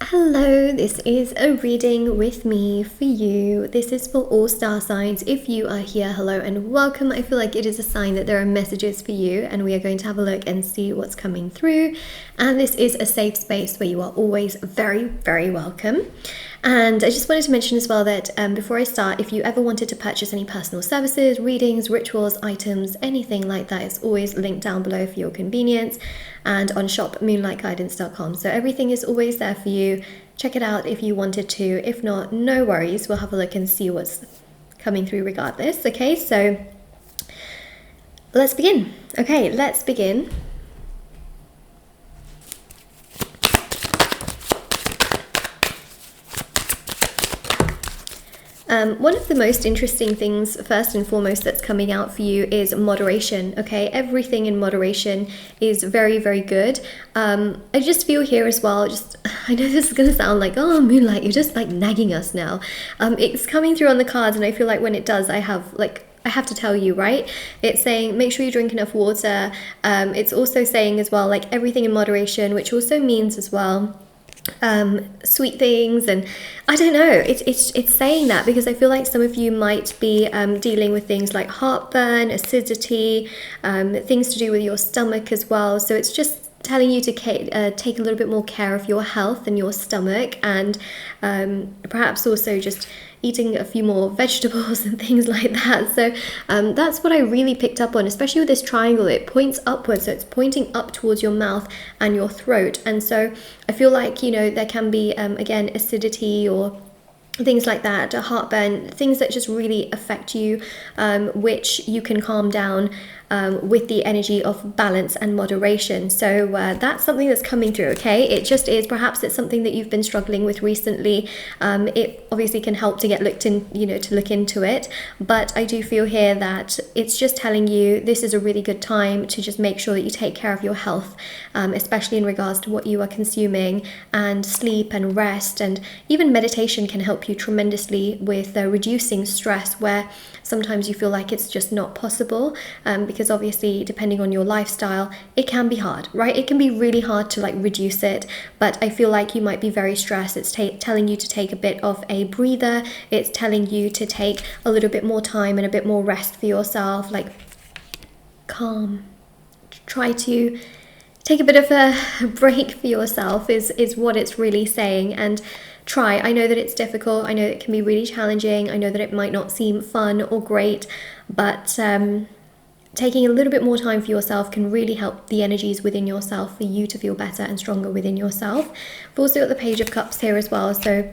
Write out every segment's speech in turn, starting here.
Hello, this is a reading with me for you. This is for all star signs. If you are here, hello and welcome. I feel like it is a sign that there are messages for you, and we are going to have a look and see what's coming through. And this is a safe space where you are always very, very welcome. And I just wanted to mention as well that before I start, if you ever wanted to purchase any personal services, readings, rituals, items, anything like that, it's always linked down below for your convenience and on shopmoonlightguidance.com. So everything is always there for you. Check it out if you wanted to. If not, no worries. We'll have a look and see what's coming through regardless. Okay, so let's begin. Okay, let's begin. One of the most interesting things, first and foremost, that's coming out for you is moderation, okay? Everything in moderation is very, very good. I just feel here as well, I know this is going to sound like, oh, Moonlight, you're just like nagging us now. It's coming through on the cards, and I feel like when it does, I have to tell you, right? It's saying make sure you drink enough water. It's also saying as well, like everything in moderation, which also means as well, sweet things. And I don't know, it's saying that because I feel like some of you might be dealing with things like heartburn, acidity, things to do with your stomach as well. So it's just telling you to take a little bit more care of your health and your stomach, and perhaps also just eating a few more vegetables and things like that. So that's what I really picked up on, especially with this triangle. It points upwards, so it's pointing up towards your mouth and your throat. And so I feel like, you know, there can be again acidity or things like that, heartburn, things that just really affect you, which you can calm down with the energy of balance and moderation. So that's something that's coming through, okay? It just is. Perhaps it's something that you've been struggling with recently. It obviously can help to get look into it. But I do feel here that it's just telling you this is a really good time to just make sure that you take care of your health, especially in regards to what you are consuming, and sleep and rest, and even meditation can help you tremendously with reducing stress, where sometimes you feel like it's just not possible, because obviously depending on your lifestyle it can be hard, right? It can be really hard to like reduce it, but I feel like you might be very stressed. It's telling you to take a bit of a breather. It's telling you to take a little bit more time and a bit more rest for yourself, like calm, try to take a bit of a break for yourself is what it's really saying. And try. I know that it's difficult. I know it can be really challenging. I know that it might not seem fun or great, but taking a little bit more time for yourself can really help the energies within yourself for you to feel better and stronger within yourself. We've also got the Page of Cups here as well. So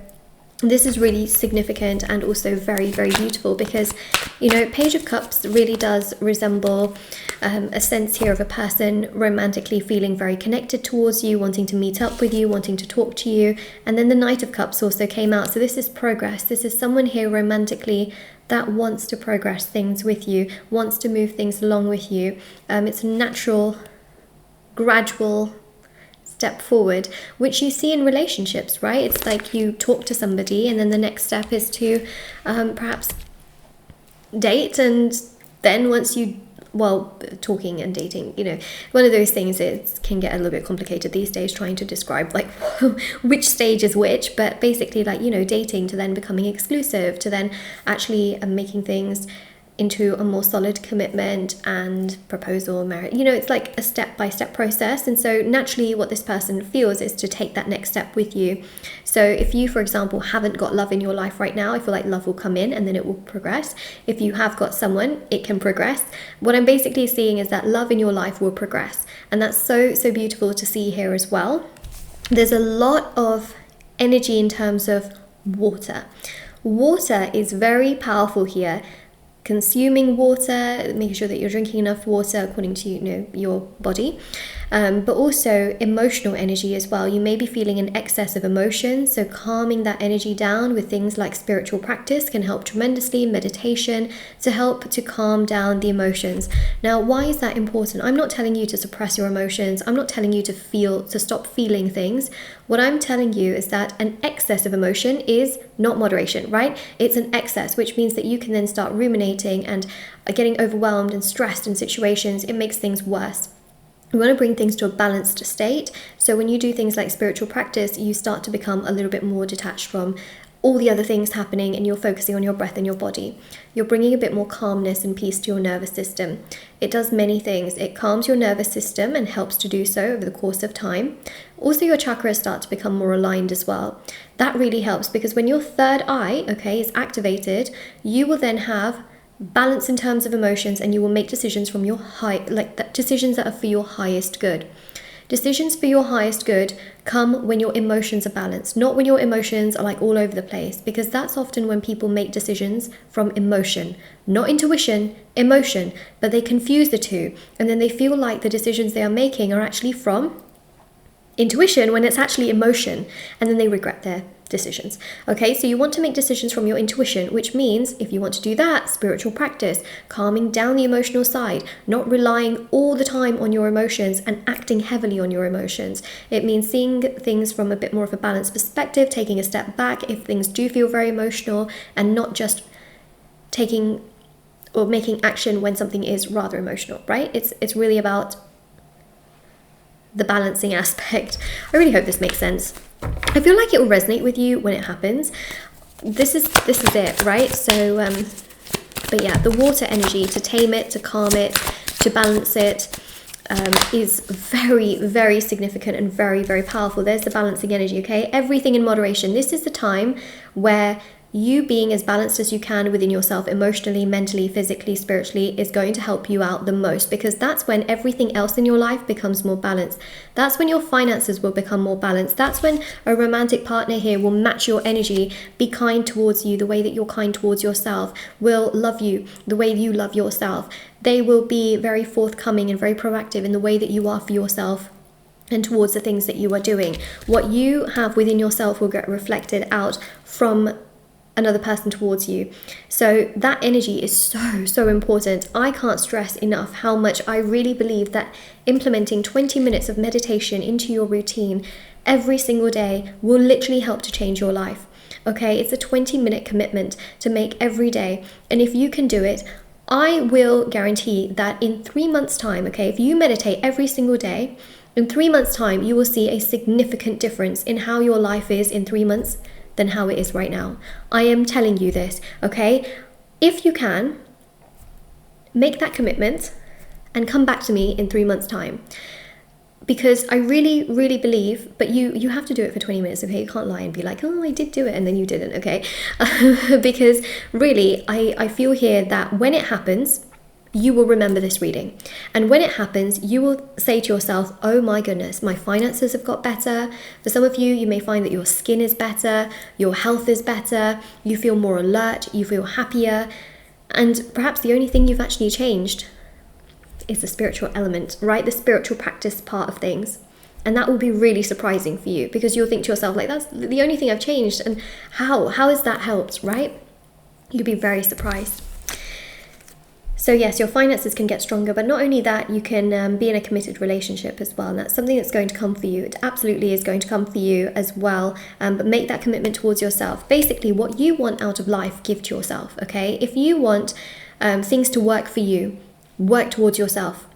this is really significant and also very, very beautiful because, you know, Page of Cups really does resemble a sense here of a person romantically feeling very connected towards you, wanting to meet up with you, wanting to talk to you. And then the Knight of Cups also came out. So this is progress. This is someone here romantically that wants to progress things with you, wants to move things along with you. It's a natural, gradual step forward, which you see in relationships, right? It's like you talk to somebody and then the next step is to perhaps date, and then once you, well, talking and dating, you know, one of those things, it can get a little bit complicated these days trying to describe like which stage is which, but basically like, you know, dating to then becoming exclusive to then actually making things into a more solid commitment and proposal, marriage. You know, it's like a step-by-step process. And so naturally what this person feels is to take that next step with you. So if you, for example, haven't got love in your life right now, I feel like love will come in and then it will progress. If you have got someone, it can progress. What I'm basically seeing is that love in your life will progress. And that's so, so beautiful to see here as well. There's a lot of energy in terms of water. Water is very powerful here. Consuming water, making sure that you're drinking enough water according to, you know, your body, but also emotional energy as well. You may be feeling an excess of emotion, so calming that energy down with things like spiritual practice can help tremendously. Meditation to help to calm down the emotions. Now, why is that important? I'm not telling you to suppress your emotions. I'm not telling you to stop feeling things. What I'm telling you is that an excess of emotion is not moderation, right? It's an excess, which means that you can then start ruminating and getting overwhelmed and stressed in situations. It makes things worse. We want to bring things to a balanced state. So when you do things like spiritual practice, you start to become a little bit more detached from all the other things happening, and you're focusing on your breath and your body. You're bringing a bit more calmness and peace to your nervous system. It does many things. It calms your nervous system and helps to do so over the course of time. Also, your chakras start to become more aligned as well. That really helps, because when your third eye, okay, is activated, you will then have balance in terms of emotions, and you will make decisions from your decisions that are for your highest good. Decisions for your highest good come when your emotions are balanced, not when your emotions are like all over the place, because that's often when people make decisions from emotion, not intuition, emotion, but they confuse the two, and then they feel like the decisions they are making are actually from intuition when it's actually emotion, and then they regret their decisions. Okay, so you want to make decisions from your intuition, which means, if you want to do that, spiritual practice, calming down the emotional side, not relying all the time on your emotions and acting heavily on your emotions. It means seeing things from a bit more of a balanced perspective, taking a step back if things do feel very emotional, and not just taking or making action when something is rather emotional, right? It's really about the balancing aspect. I really hope this makes sense. I feel like it will resonate with you when it happens. This is it, right? So, but yeah, the water energy, to tame it, to calm it, to balance it, is very, very significant and very, very powerful. There's the balancing energy, okay? Everything in moderation. This is the time where you being as balanced as you can within yourself, emotionally, mentally, physically, spiritually, is going to help you out the most, because that's when everything else in your life becomes more balanced. That's when your finances will become more balanced. That's when a romantic partner here will match your energy, be kind towards you the way that you're kind towards yourself, will love you the way you love yourself. They will be very forthcoming and very proactive in the way that you are for yourself and towards the things that you are doing. What you have within yourself will get reflected out from another person towards you. So that energy is so important. I can't stress enough how much I really believe that implementing 20 minutes of meditation into your routine every single day will literally help to change your life. Okay, it's a 20-minute commitment to make every day, and if you can do it, I will guarantee that in 3 months' time, okay, if you meditate every single day, in 3 months' time, you will see a significant difference in how your life is in 3 months than how it is right now. I am telling you this, okay? If you can, make that commitment and come back to me in 3 months' time. Because I really, really believe, but you have to do it for 20 minutes, okay? You can't lie and be like, oh, I did do it, and then you didn't, okay? Because really, I feel here that when it happens, you will remember this reading. And when it happens, you will say to yourself, oh my goodness, my finances have got better. For some of you, you may find that your skin is better, your health is better, you feel more alert, you feel happier. And perhaps the only thing you've actually changed is the spiritual element, right? The spiritual practice part of things. And that will be really surprising for you, because you'll think to yourself, like, that's the only thing I've changed. And how has that helped, right? You'll be very surprised. So yes, your finances can get stronger, but not only that, you can be in a committed relationship as well. And that's something that's going to come for you. It absolutely is going to come for you as well. But make that commitment towards yourself. Basically, what you want out of life, give to yourself, okay? If you want things to work for you, work towards yourself.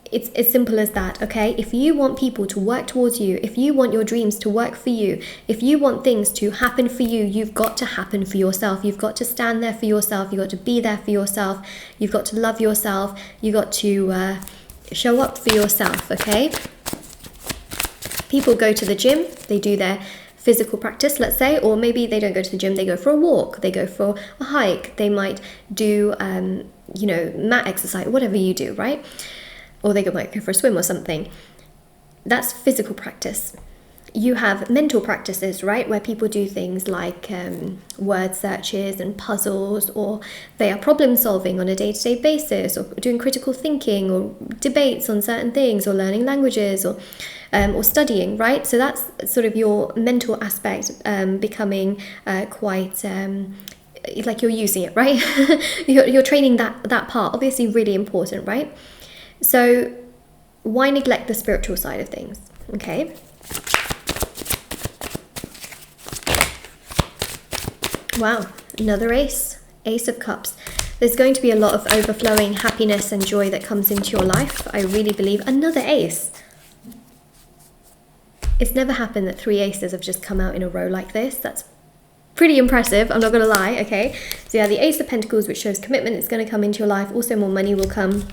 It's as simple as that, okay? If you want people to work towards you, if you want your dreams to work for you, if you want things to happen for you, you've got to happen for yourself. You've got to stand there for yourself. You've got to be there for yourself. You've got to love yourself. You've got to show up for yourself, okay? People go to the gym, they do their physical practice, let's say, or maybe they don't go to the gym, they go for a walk, they go for a hike, they might do, mat exercise, whatever you do, right? Or they might go for a swim or something. That's physical practice. You have mental practices, right, where people do things like word searches and puzzles, or they are problem solving on a day-to-day basis, or doing critical thinking, or debates on certain things, or learning languages, or studying, right? So that's sort of your mental aspect becoming quite like you're using it, right? you're training that part, obviously really important, right? So why neglect the spiritual side of things, okay? Wow, another ace of cups. There's going to be a lot of overflowing happiness and joy that comes into your life. I really believe. Another ace. It's never happened that 3 aces have just come out in a row like this. That's pretty impressive, I'm not gonna lie, okay? So yeah, the Ace of Pentacles, which shows commitment, is gonna come into your life. Also, more money will come.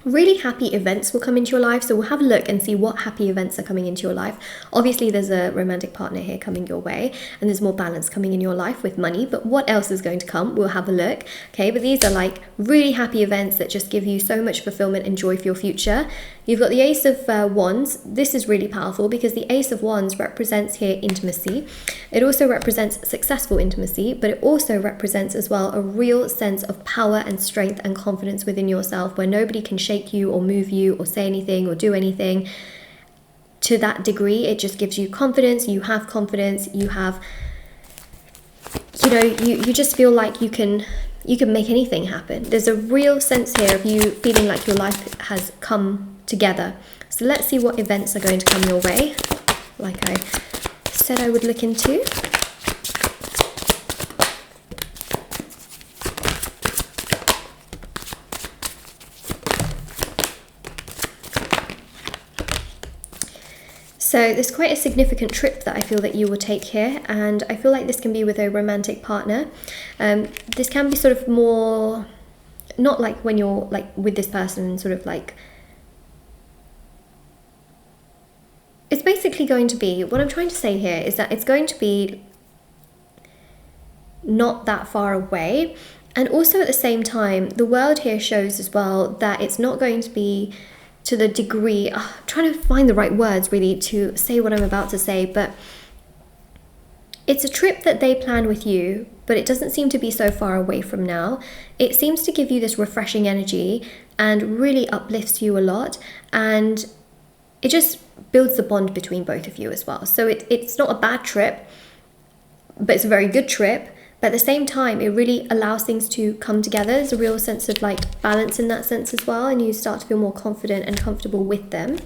Really happy events will come into your life. So we'll have a look and see what happy events are coming into your life. Obviously, there's a romantic partner here coming your way, and there's more balance coming in your life with money. But what else is going to come? We'll have a look, okay? But these are like really happy events that just give you so much fulfillment and joy for your future. You've got the Ace of Wands. This is really powerful because the Ace of Wands represents here intimacy. It also represents successful intimacy, but it also represents as well a real sense of power and strength and confidence within yourself, where nobody can shake you or move you or say anything or do anything. To that degree, it just gives you confidence. You have confidence. You have, you know, you just feel like you can make anything happen. There's a real sense here of you feeling like your life has come together. So let's see what events are going to come your way, like I said I would look into. So there's quite a significant trip that I feel that you will take here, and I feel like this can be with a romantic partner. This can be sort of more, not like when you're like with this person, sort of like, it's basically going to be, what I'm trying to say here is that it's going to be not that far away. And also at the same time, the world here shows as well that it's not going to be to the degree, I'm trying to find the right words really to say what I'm about to say, but it's a trip that they plan with you, but it doesn't seem to be so far away from now. It seems to give you this refreshing energy and really uplifts you a lot, and it just builds the bond between both of you as well. So it's not a bad trip, but it's a very good trip. But at the same time, it really allows things to come together. There's a real sense of like balance in that sense as well, and you start to feel more confident and comfortable with them.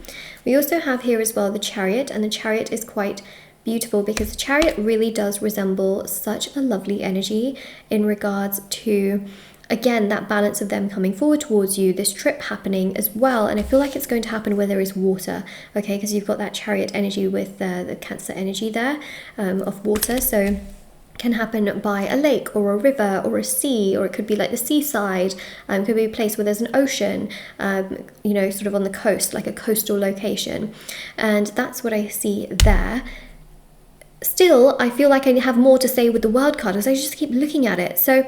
We also have here as well the Chariot, and the Chariot is quite beautiful because the Chariot really does resemble such a lovely energy in regards to, again, that balance of them coming forward towards you, this trip happening as well. And I feel like it's going to happen where there is water, okay, because you've got that Chariot energy with the Cancer energy there of water. So can happen by a lake or a river or a sea, or it could be like the seaside, could be a place where there's an ocean, you know, sort of on the coast, like a coastal location. And that's what I see there. Still, I feel like I have more to say with the World card as I just keep looking at it. So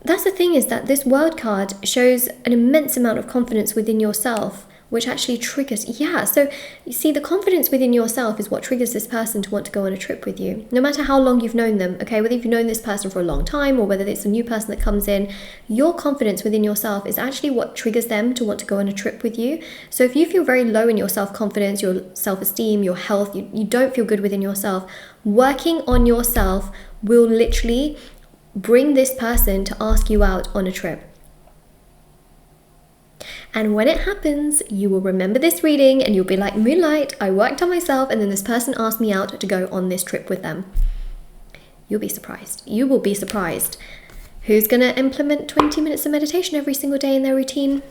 that's the thing, is that this World card shows an immense amount of confidence within yourself, which actually triggers, yeah, so you see, the confidence within yourself is what triggers this person to want to go on a trip with you, no matter how long you've known them, okay? Whether you've known this person for a long time or whether it's a new person that comes in, your confidence within yourself is actually what triggers them to want to go on a trip with you. So if you feel very low in your self-confidence, your self-esteem, your health, you don't feel good within yourself, working on yourself will literally bring this person to ask you out on a trip. And when it happens, you will remember this reading and you'll be like, Moonlight, I worked on myself and then this person asked me out to go on this trip with them. You'll be surprised. You will be surprised. Who's going to implement 20 minutes of meditation every single day in their routine?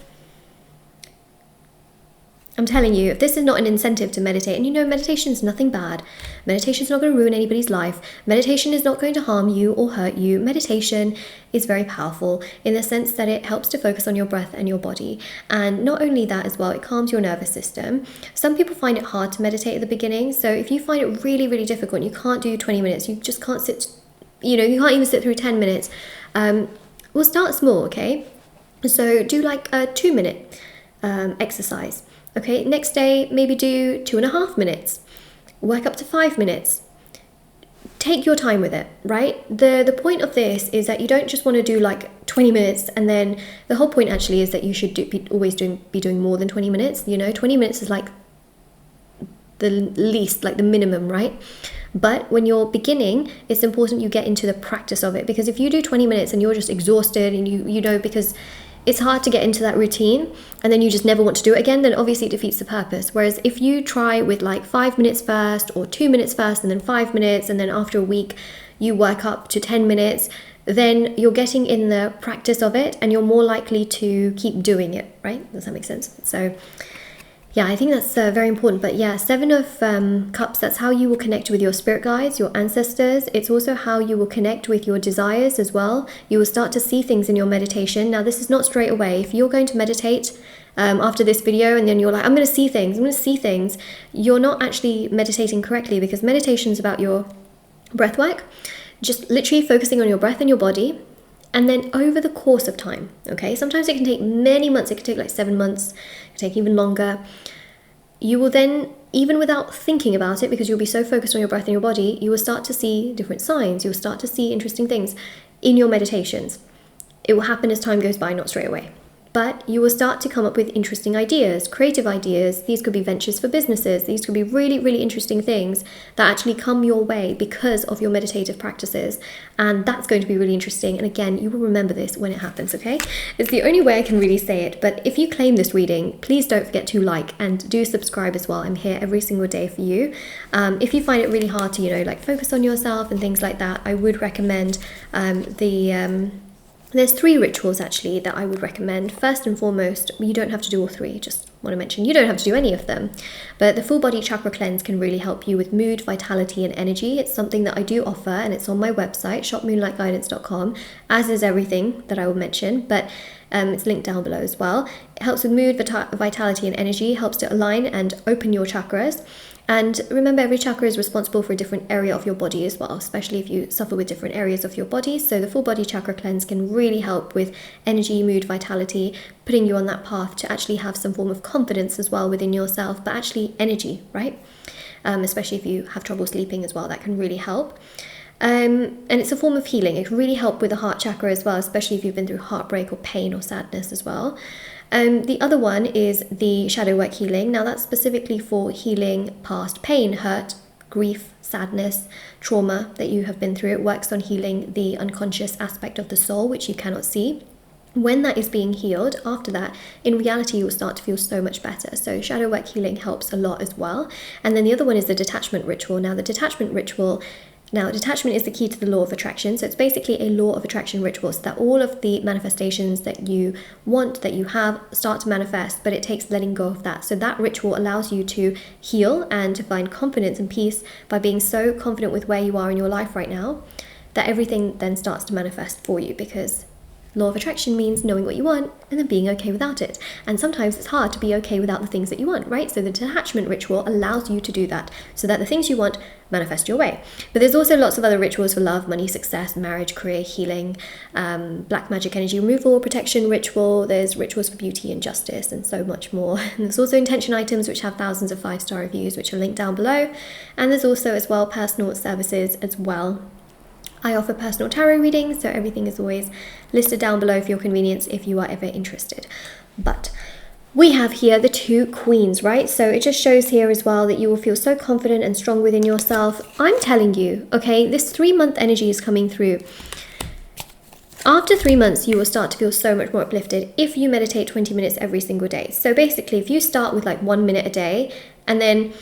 I'm telling you, if this is not an incentive to meditate, and you know meditation is nothing bad, meditation is not going to ruin anybody's life, meditation is not going to harm you or hurt you, meditation is very powerful in the sense that it helps to focus on your breath and your body. And not only that as well, it calms your nervous system. Some people find it hard to meditate at the beginning, so if you find it really, really difficult and you can't do 20 minutes, you just can't sit, you know, you can't even sit through 10 minutes, we'll start small, okay? So do like a 2-minute exercise. Okay, next day, maybe do 2.5 minutes, work up to 5 minutes. Take your time with it, right? The point of this is that you don't just want to do like 20 minutes, and then the whole point actually is that you should be doing more than 20 minutes. You know, 20 minutes is like the least, like the minimum, right? But when you're beginning, it's important you get into the practice of it, because if you do 20 minutes and you're just exhausted and you know, because it's hard to get into that routine and then you just never want to do it again, then obviously it defeats the purpose. Whereas if you try with like 5 minutes first, or 2 minutes first and then 5 minutes, and then after a week you work up to 10 minutes, then you're getting in the practice of it and you're more likely to keep doing it, right? Does that make sense? So yeah, I think that's very important. But yeah, Seven of Cups, that's how you will connect with your spirit guides, your ancestors. It's also how you will connect with your desires as well. You will start to see things in your meditation. Now, this is not straight away. If you're going to meditate after this video and then you're like, I'm going to see things, you're not actually meditating correctly, because meditation is about your breath work, just literally focusing on your breath and your body. And then over the course of time, okay, sometimes it can take many months, it can take like 7 months, it can take even longer. You will then, even without thinking about it, because you'll be so focused on your breath and your body, you will start to see different signs, you'll start to see interesting things in your meditations. It will happen as time goes by, not straight away. But you will start to come up with interesting ideas, creative ideas. These could be ventures for businesses. These could be really, really interesting things that actually come your way because of your meditative practices. And that's going to be really interesting. And again, you will remember this when it happens, okay? It's the only way I can really say it. But if you claim this reading, please don't forget to like and do subscribe as well. I'm here every single day for you. If you find it really hard to, like focus on yourself and things like that, I would recommend there's 3 rituals actually that I would recommend. First and foremost, you don't have to do all 3, just want to mention you don't have to do any of them. But the full body chakra cleanse can really help you with mood, vitality and energy. It's something that I do offer and it's on my website, shopmoonlightguidance.com, as is everything that I will mention, but it's linked down below as well. It helps with mood, vitality and energy, helps to align and open your chakras. And remember, every chakra is responsible for a different area of your body as well, especially if you suffer with different areas of your body. So the full body chakra cleanse can really help with energy, mood, vitality, putting you on that path to actually have some form of confidence as well within yourself, but actually energy, right? Especially if you have trouble sleeping as well, that can really help. And it's a form of healing. It can really help with the heart chakra as well, especially if you've been through heartbreak or pain or sadness as well. The other one is the shadow work healing. Now that's specifically for healing past pain, hurt, grief, sadness, trauma that you have been through. It works on healing the unconscious aspect of the soul, which you cannot see. When that is being healed, after that, in reality, you'll start to feel so much better. So shadow work healing helps a lot as well. And then the other one is the detachment ritual. Now, detachment is the key to the law of attraction. So it's basically a law of attraction ritual, so that all of the manifestations that you want, that you have, start to manifest, but it takes letting go of that. So that ritual allows you to heal and to find confidence and peace by being so confident with where you are in your life right now, that everything then starts to manifest for you, because law of attraction means knowing what you want and then being okay without it. And sometimes it's hard to be okay without the things that you want, right? So the detachment ritual allows you to do that, so that the things you want manifest your way. But there's also lots of other rituals for love, money, success, marriage, career, healing, black magic energy removal, protection ritual. There's rituals for beauty and justice and so much more. And there's also intention items which have thousands of 5-star reviews, which are linked down below. And there's also as well personal services as well. I offer personal tarot readings, so everything is always listed down below for your convenience if you are ever interested. But we have here the 2 queens, right? So it just shows here as well that you will feel so confident and strong within yourself. I'm telling you, okay, this 3-month energy is coming through. After 3 months, you will start to feel so much more uplifted if you meditate 20 minutes every single day. So basically, if you start with like 1 minute a day, and then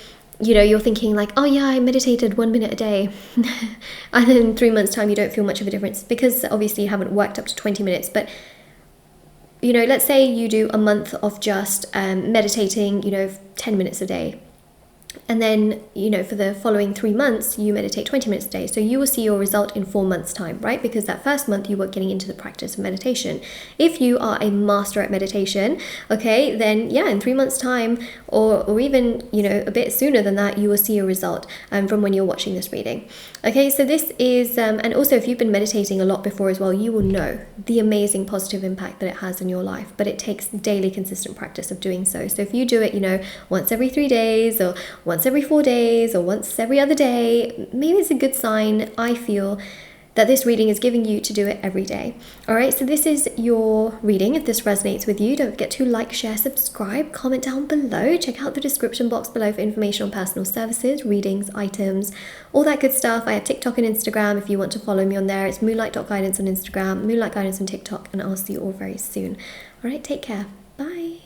you're thinking like, oh yeah, I meditated 1 minute a day. And then in 3 months time, you don't feel much of a difference, because obviously you haven't worked up to 20 minutes. But, let's say you do a month of just meditating, 10 minutes a day. And then, for the following 3 months, you meditate 20 minutes a day. So you will see your result in 4 months' time, right? Because that first month you were getting into the practice of meditation. If you are a master at meditation, okay, then yeah, in 3 months' time, or even, a bit sooner than that, you will see a result from when you're watching this reading. Okay, so this is, and also if you've been meditating a lot before as well, you will know the amazing positive impact that it has in your life. But it takes daily consistent practice of doing so. So if you do it, once every 3 days, or once every 4 days, or once every other day, maybe it's a good sign, I feel, that this reading is giving you to do it every day. All right, so this is your reading. If this resonates with you, don't forget to like, share, subscribe, comment down below. Check out the description box below for information on personal services, readings, items, all that good stuff. I have TikTok and Instagram if you want to follow me on there. It's moonlight.guidance on Instagram, Moonlight Guidance on TikTok, and I'll see you all very soon. All right, take care. Bye.